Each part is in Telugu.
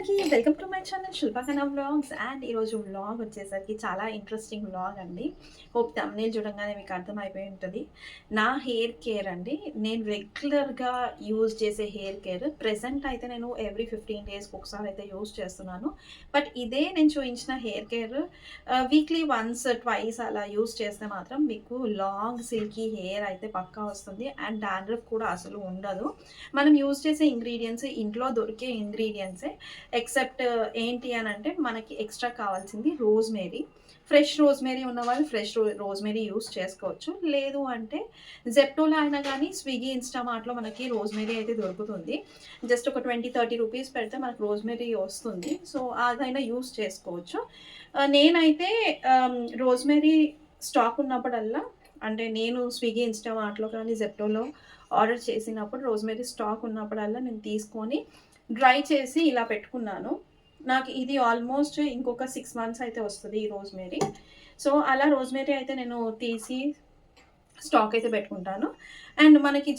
అందరికీ welcome to my channel Shilpakana vlogs. And ఈరోజు వ్లాగ్ వచ్చేసరికి చాలా ఇంట్రెస్టింగ్ వ్లాగ్ అండి. హోప్ థంబ్నెయిల్ చూడంగానే మీకు అర్థమైపోయి ఉంటుంది. నా హెయిర్ కేర్ అండి, నేను రెగ్యులర్గా యూజ్ చేసే హెయిర్ కేర్. ప్రెజెంట్ అయితే నేను ఎవ్రీ 15 డేస్కి ఒకసారి అయితే యూజ్ చేస్తున్నాను. బట్ ఇదే నేను చూపించిన hair care weekly once twice అలా యూజ్ చేస్తే మాత్రం మీకు లాంగ్ సిల్కీ హెయిర్ అయితే పక్కా వస్తుంది. అండ్ డాండ్రఫ్ కూడా అసలు ఉండదు. మనం యూజ్ చేసే ఇంగ్రీడియంట్స్ ఇంట్లో దొరికే ఇంగ్రీడియంట్సే. ఎక్సెప్ట్ ఏంటి అని అంటే మనకి ఎక్స్ట్రా కావాల్సింది రోజ్మేరీ. ఫ్రెష్ రోజ్మేరీ ఉన్న వాళ్ళు ఫ్రెష్ రోజ్మేరీ యూస్ చేసుకోవచ్చు. లేదు అంటే జెప్టోలో అయినా కానీ స్విగ్గీ ఇన్స్టామార్ట్లో మనకి రోజ్మేరీ అయితే దొరుకుతుంది. జస్ట్ ఒక 20-30 రూపీస్ పెడితే మనకు రోజ్మేరీ వస్తుంది. సో అదైనా యూస్ చేసుకోవచ్చు. నేనైతే రోజ్మేరీ స్టాక్ ఉన్నప్పుడల్లా, అంటే నేను స్విగ్గీ ఇన్స్టామార్ట్లో కానీ జెప్టోలో ఆర్డర్ చేసినప్పుడు రోజ్మేరీ స్టాక్ ఉన్నప్పుడల్లా నేను తీసుకొని డ్రై చేసి ఇలా పెట్టుకున్నాను. నాకు ఇది ఆల్మోస్ట్ ఇంకొక 6 months అయితే వస్తుంది ఈ రోజ్మేరీ. సో అలా రోజ్మేరీ అయితే నేను తీసి స్టాక్ అయితే పెట్టుకుంటాను. అండ్ మనకి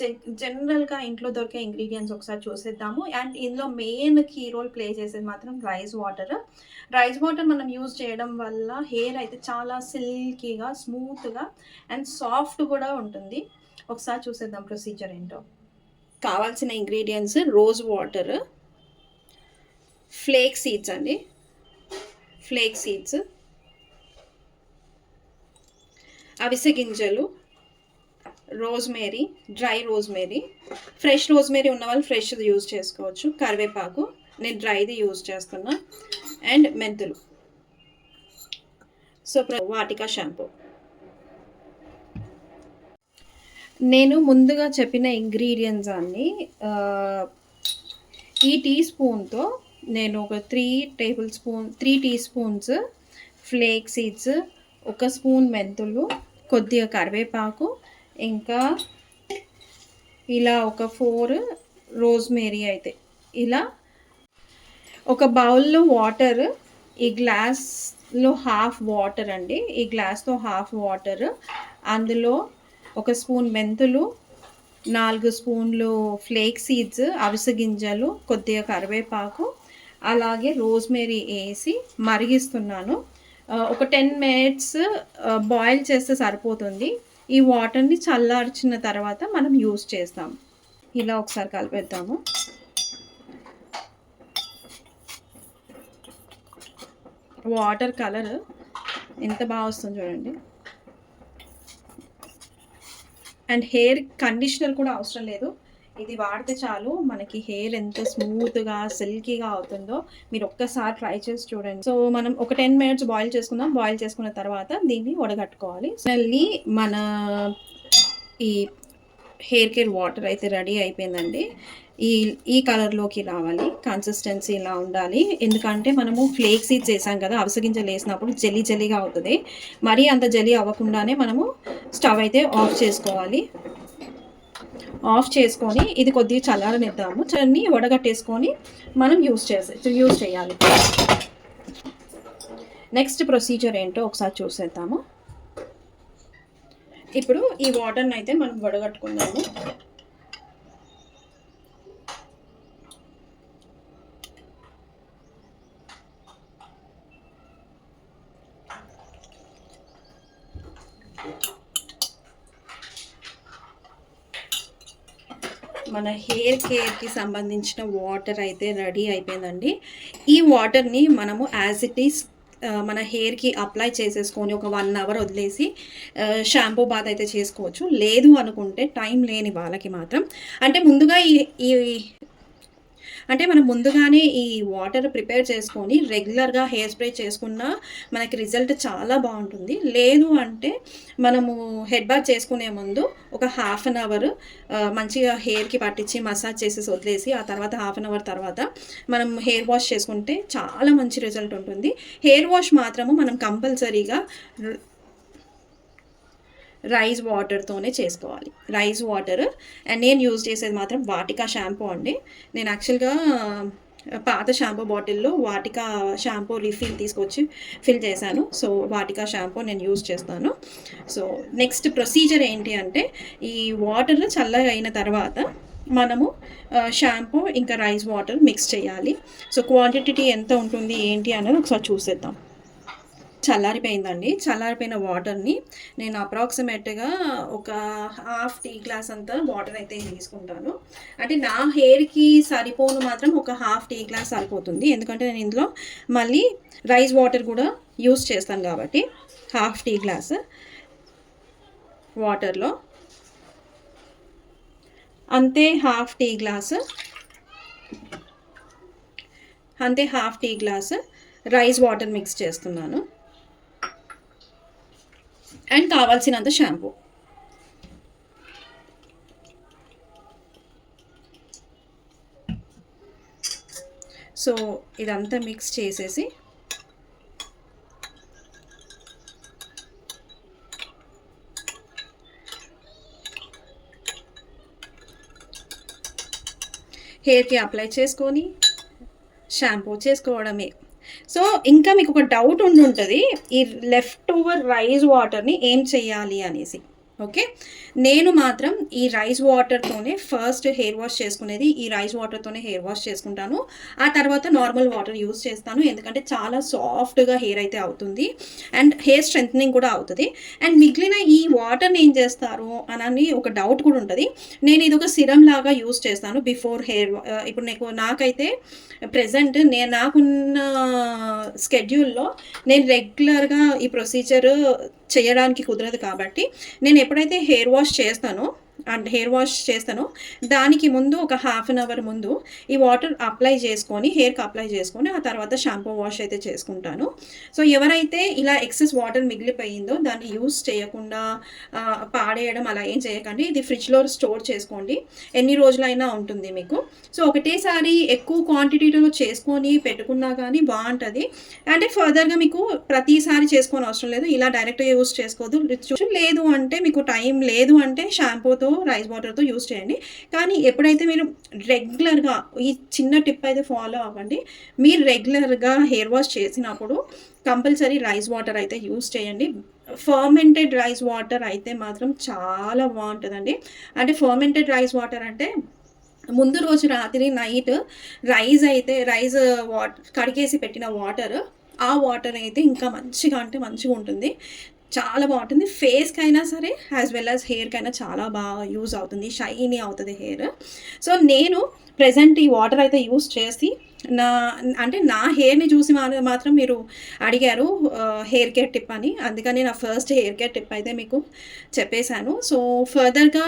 జనరల్గా ఇంట్లో దొరికే ఇంగ్రీడియంట్స్ ఒకసారి చూసేద్దాము. అండ్ ఇందులో మెయిన్ కీ రోల్ ప్లే చేసేది మాత్రం రైస్ వాటర్. రైస్ వాటర్ మనం యూజ్ చేయడం వల్ల హెయిర్ అయితే చాలా సిల్కీగా, స్మూత్గా అండ్ సాఫ్ట్ కూడా ఉంటుంది. ఒకసారి చూసేద్దాం ప్రొసీజర్ ఏంటో. కావాల్సిన ingredients rose water, flake seeds అండి, ఫ్లేక్ సీడ్స్, అవిసె గింజలు, rosemary, dry rosemary. Fresh rosemary ఉన్న వాళ్ళు ఫ్రెష్ యూజ్ చేసుకోవచ్చు. కరివేపాకు, నేను డ్రైది యూజ్ చేస్తున్నా. అండ్ మెంతులు. So Vatika shampoo. నేను ముందుగా చెప్పిన ఇంగ్రీడియంట్స్ అన్నీ ఈ టీ స్పూన్తో నేను ఒక 3 teaspoons flax seeds, 1 spoon మెంతులు, కొద్దిగా కరివేపాకు, ఇంకా ఇలా ఒక 4 రోజ్మేరీ అయితే ఇలా ఒక బౌల్లో వాటర్. ఈ గ్లాస్లో హాఫ్ వాటర్ అండి, ఈ గ్లాస్తో హాఫ్ వాటర్. అందులో 1 స్పూన్ మెంతులు, 4 స్పూన్లు ఫ్లేక్ సీడ్స్, అవిసె గింజలు, కొద్దిగా కరివేపాకు, అలాగే రోజ్మేరీ వేసి మరిగిస్తున్నాను. ఒక 10 minutes బాయిల్ చేస్తే సరిపోతుంది. ఈ వాటర్ని చల్లార్చిన తర్వాత మనం యూజ్ చేస్తాం. ఇలా ఒకసారి కలిపేద్దాము. వాటర్ కలర్ ఎంత బాగా వస్తుంది చూడండి. అండ్ హెయిర్ కండిషనర్ కూడా అవసరం లేదు, ఇది వాడితే చాలు మనకి హెయిర్ ఎంత స్మూత్గా సిల్కీగా అవుతుందో మీరు ఒక్కసారి ట్రై చేసి చూడండి. సో మనం ఒక 10 minutes బాయిల్ చేసుకుందాం. బాయిల్ చేసుకున్న తర్వాత దీన్ని వడగట్టుకోవాలి. మళ్ళీ మన ఈ హెయిర్ కేర్ వాటర్ అయితే రెడీ అయిపోయిందండి. ఈ కలర్లోకి రావాలి, కన్సిస్టెన్సీ ఇలా ఉండాలి. ఎందుకంటే మనము ఫ్లేక్ సీడ్స్ వేసాం కదా, అవిసె గింజలు వేసినప్పుడు జెలీగా అవుతుంది. మరీ అంత జెలీ అవ్వకుండానే మనము స్టవ్ అయితే ఆఫ్ చేసుకోవాలి. ఆఫ్ చేసుకొని ఇది కొద్దిగా చల్లారనిద్దాము. చల్లని వడగట్టేసుకొని మనం యూజ్ చేయాలి. నెక్స్ట్ ప్రొసీజర్ ఏంటో ఒకసారి చూసేద్దాము. ఇప్పుడు ఈ వాటర్ని అయితే మనం వడగట్టుకుందాము. మన హెయిర్ కేర్కి సంబంధించిన వాటర్ అయితే రెడీ అయిపోయిందండి. ఈ వాటర్ని మనము యాజ్ ఇట్ ఈస్ మన హెయిర్కి అప్లై చేసేసుకొని ఒక 1 hour వదిలేసి షాంపూ బాత్ అయితే చేసుకోవచ్చు. లేదు అనుకుంటే టైం లేని వాళ్ళకి మాత్రం మనం ముందుగానే ఈ వాటర్ ప్రిపేర్ చేసుకొని రెగ్యులర్గా హెయిర్ స్ప్రే చేసుకున్నా మనకి రిజల్ట్ చాలా బాగుంటుంది. లేదు అంటే మనము హెడ్ బాత్ చేసుకునే ముందు ఒక 1/2 hour మంచిగా హెయిర్కి పట్టించి మసాజ్ చేసేసి వదిలేసి ఆ తర్వాత 1/2 hour తర్వాత మనం హెయిర్ వాష్ చేసుకుంటే చాలా మంచి రిజల్ట్ ఉంటుంది. హెయిర్ వాష్ మాత్రము మనం కంపల్సరీగా రైస్ వాటర్తోనే చేసుకోవాలి. Rice water. అండ్ నేను యూజ్ చేసేది మాత్రం వాటికా షాంపూ అండి. నేను యాక్చువల్గా పాత షాంపూ బాటిల్లో వాటికా షాంపూ రీఫిల్ తీసుకొచ్చి ఫిల్ చేశాను. సో వాటికా షాంపూ నేను యూజ్ చేస్తాను. సో నెక్స్ట్ ప్రొసీజర్ ఏంటి అంటే ఈ వాటర్ చల్లగా అయిన తర్వాత మనము షాంపూ ఇంకా రైస్ వాటర్ మిక్స్ చేయాలి. సో క్వాంటిటీ ఎంత ఉంటుంది ఏంటి అనేది ఒకసారి చూసేద్దాం. చల్లారిపోయిందండి. చల్లారిపోయిన వాటర్‌ని నేను అప్రాక్సిమేట్‌గా ఒక హాఫ్ టీ గ్లాస్ అంతా వాటర్ అయితే తీసుకుంటాను. అంటే నా హెయిర్‌కి సరిపోను మాత్రం ఒక హాఫ్ టీ గ్లాస్ సరిపోతుంది. ఎందుకంటే నేను ఇందులో మళ్ళీ రైస్ వాటర్ కూడా యూజ్ చేస్తాను కాబట్టి హాఫ్ టీ గ్లాస్ వాటర్‌లో అంతే half tea glass rice water mix చేస్తున్నాను. అండ్ కావాల్సినంత షాంపూ. సో ఇదంతా మిక్స్ చేసేసి హెయిర్‌కి అప్లై చేసుకొని షాంపూ చేసుకోవడమే. సో ఇంకా మీకు ఒక డౌట్ ఉండుంటది. ఈ లెఫ్ట్ ఓవర్ రైస్ వాటర్‌ని ఏం చేయాలి అనేసి. ఓకే. నేను మాత్రం ఈ రైస్ వాటర్‌తోనే ఫస్ట్ హెయిర్ వాష్ చేసుకునేది ఈ రైస్ వాటర్‌తోనే హెయిర్ వాష్ చేసుకుంటాను. ఆ తర్వాత నార్మల్ వాటర్ యూజ్ చేస్తాను. ఎందుకంటే చాలా సాఫ్ట్‌గా హెయిర్ అయితే అవుతుంది. అండ్ హెయిర్ స్ట్రెంథెనింగ్ కూడా అవుతది. అండ్ మిగిలిన ఈ వాటర్‌ని ఏం చేస్తారు అనని ఒక డౌట్ కూడా ఉంటది. నేను ఇదొక సిరమ్ లాగా యూజ్ చేస్తాను బిఫోర్ ఇప్పుడు నాకైతే ప్రెజెంట్ నాకున్న స్కెడ్యూల్‌లో నేను రెగ్యులర్‌గా ఈ ప్రొసీజర్ చేయడానికి కుదరదు కాబట్టి నేను ఎప్పుడైతే హెయిర్ వాష్ చేస్తానో దానికి ముందు ఒక హాఫ్ అన్ అవర్ ముందు ఈ వాటర్ హెయిర్కి అప్లై చేసుకొని ఆ తర్వాత షాంపూ వాష్ అయితే చేసుకుంటాను. సో ఎవరైతే ఇలా ఎక్సెస్ వాటర్ మిగిలిపోయిందో దాన్ని యూస్ చేయకుండా పాడేయడం అలా ఏం చేయకండి. ఇది ఫ్రిడ్జ్లో స్టోర్ చేసుకోండి, ఎన్ని రోజులైనా ఉంటుంది మీకు. సో ఒకటేసారి ఎక్కువ క్వాంటిటీలో చేసుకొని పెట్టుకున్నా కానీ బాగుంటుంది. అంటే ఫర్దర్గా మీకు ప్రతిసారి చేసుకోని అవసరం లేదు, ఇలా డైరెక్ట్గా యూస్ చేసుకోవద్దు. లేదు అంటే మీకు టైం లేదు అంటే షాంపూతో రైస్ వాటర్తో యూస్ చేయండి. కానీ ఎప్పుడైతే మీరు రెగ్యులర్గా ఈ చిన్న టిప్ అయితే ఫాలో అవ్వండి. మీరు రెగ్యులర్గా హెయిర్ వాష్ చేసినప్పుడు కంపల్సరీ రైస్ వాటర్ అయితే యూస్ చేయండి. ఫర్మెంటెడ్ రైస్ వాటర్ అయితే మాత్రం చాలా బాగుంటుందండి. అంటే ఫర్మెంటెడ్ రైస్ వాటర్ అంటే ముందు రోజు రాత్రి నైట్ రైస్ కడిగేసి పెట్టిన వాటర్, ఆ వాటర్ అయితే ఇంకా మంచిగా ఉంటుంది. చాలా బాగుంటుంది. ఫేస్కి అయినా సరే యాజ్ వెల్ యాజ్ హెయిర్కి అయినా చాలా బాగా యూజ్ అవుతుంది, షైనీ అవుతుంది హెయిర్. సో నేను ప్రెజెంట్ ఈ వాటర్ అయితే యూజ్ చేసి నా హెయిర్ని చూసి మాత్రం మీరు అడిగారు హెయిర్ కేర్ టిప్ అని, అందుకని నా ఫస్ట్ హెయిర్ కేర్ టిప్ అయితే మీకు చెప్పేశాను. సో ఫర్దర్గా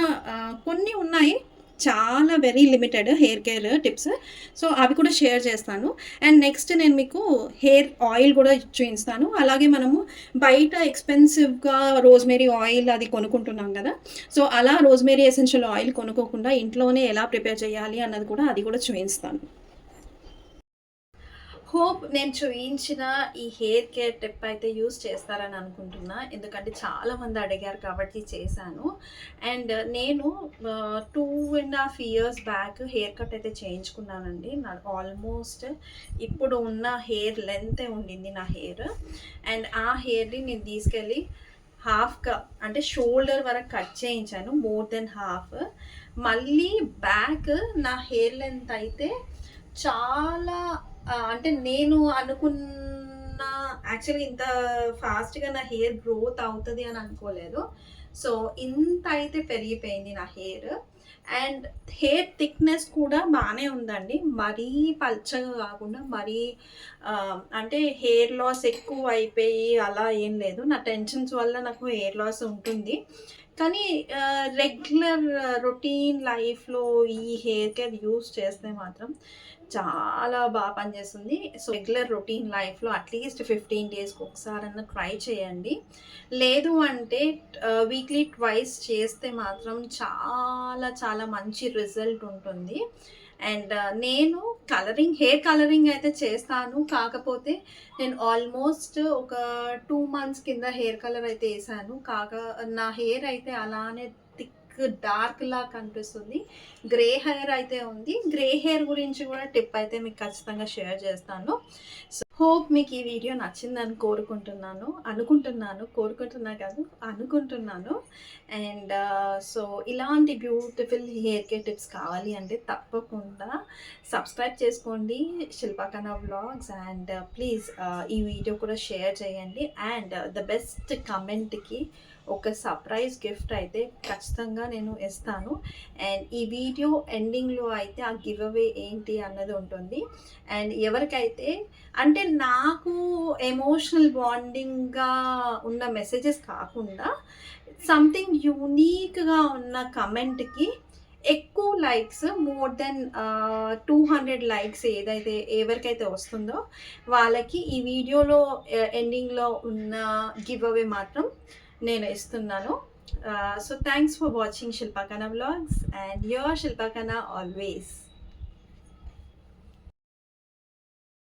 కొన్ని ఉన్నాయి, చాలా very limited hair care tips. So అవి కూడా షేర్ చేస్తాను. అండ్ నెక్స్ట్ నేను మీకు హెయిర్ ఆయిల్ కూడా చూపిస్తాను. అలాగే మనము బయట ఎక్స్పెన్సివ్గా రోజ్మేరీ ఆయిల్ అది కొనుక్కుంటున్నాం కదా, సో అలా రోజ్మేరీ ఎసెన్షియల్ ఆయిల్ కొనుక్కోకుండా ఇంట్లోనే ఎలా ప్రిపేర్ చేయాలి అన్నది కూడా చూపిస్తాను. హోప్ నేను చూయించిన ఈ హెయిర్ కేర్ టిప్ అయితే యూస్ చేస్తారని అనుకుంటున్నా. ఎందుకంటే చాలామంది అడిగారు కాబట్టి చేశాను. అండ్ నేను 2.5 years బ్యాక్ హెయిర్ కట్ అయితే చేయించుకున్నానండి. నాకు ఆల్మోస్ట్ ఇప్పుడు ఉన్న హెయిర్ లెంతే ఉండింది నా హెయిర్. అండ్ ఆ హెయిర్ని నేను తీసుకెళ్ళి అంటే షోల్డర్ వరకు కట్ చేయించాను, మోర్ దెన్ హాఫ్. మళ్ళీ బ్యాక్ నా హెయిర్ లెంత్ అయితే చాలా అంటే నేను అనుకున్న యాక్చువల్గా ఇంత ఫాస్ట్గా నా హెయిర్ గ్రోత్ అవుతుంది అని అనుకోలేదు. సో ఇంత అయితే పెరిగిపోయింది నా హెయిర్. అండ్ హెయిర్ థిక్నెస్ కూడా బాగానే ఉందండి, మరీ పల్చగా కాకుండా మరీ అంటే హెయిర్ లాస్ ఎక్కువ అయిపోయి అలా ఏం లేదు. నా టెన్షన్స్ వల్ల నాకు హెయిర్ లాస్ ఉంటుంది, కానీ రెగ్యులర్ రొటీన్ లైఫ్లో ఈ హెయిర్ కేర్ యూస్ చేస్తే మాత్రం చాలా బాగా పనిచేస్తుంది. సో రెగ్యులర్ రొటీన్ లైఫ్లో అట్లీస్ట్ 15 డేస్కి ఒకసారన్నా ట్రై చేయండి. లేదు అంటే వీక్లీ ట్వైస్ చేస్తే మాత్రం చాలా చాలా మంచి రిజల్ట్ ఉంటుంది. అండ్ నేను హెయిర్ కలరింగ్ అయితే చేస్తాను. కాకపోతే నేను ఆల్మోస్ట్ ఒక 2 months కింద హెయిర్ కలర్ అయితే వేసాను. నా హెయిర్ అయితే అలానే డార్క్ లా కనిపిస్తుంది. గ్రే హెయిర్ అయితే ఉంది. గ్రే హెయిర్ గురించి కూడా టిప్ అయితే మీకు ఖచ్చితంగా షేర్ చేస్తాను. సో హోప్ మీకు ఈ వీడియో నచ్చిందని కోరుకుంటున్నా కాదు అనుకుంటున్నాను. అండ్ సో ఇలాంటి బ్యూటిఫుల్ హెయిర్ కేర్ టిప్స్ కావాలి అంటే తప్పకుండా సబ్స్క్రైబ్ చేసుకోండి శిల్పకన వ్లాగ్స్. అండ్ ప్లీజ్ ఈ వీడియో కూడా షేర్ చేయండి. అండ్ ద బెస్ట్ కమెంట్‌కి ఒక సర్ప్రైజ్ గిఫ్ట్ అయితే ఖచ్చితంగా నేను ఇస్తాను. అండ్ ఈ వీడియో ఎండింగ్‌లో అయితే ఆ గివ్ అవే ఏంటి అన్నది ఉంటుంది. అండ్ ఎవరికైతే అంటే నాకు ఎమోషనల్ బాండింగ్‌గా ఉన్న మెసేజెస్ కాకుండా సంథింగ్ యూనిక్‌గా ఉన్న కమెంట్‌కి ఎక్కువ లైక్స్ మోర్ దెన్ 200 లైక్స్ ఏదైతే ఎవరికైతే వస్తుందో వాళ్ళకి ఈ వీడియోలో ఎండింగ్‌లో ఉన్న గివ్ అవే మాత్రం నేను ఇస్తున్నాను. So thanks for watching Shilpakana Vlogs and your Shilpakana always.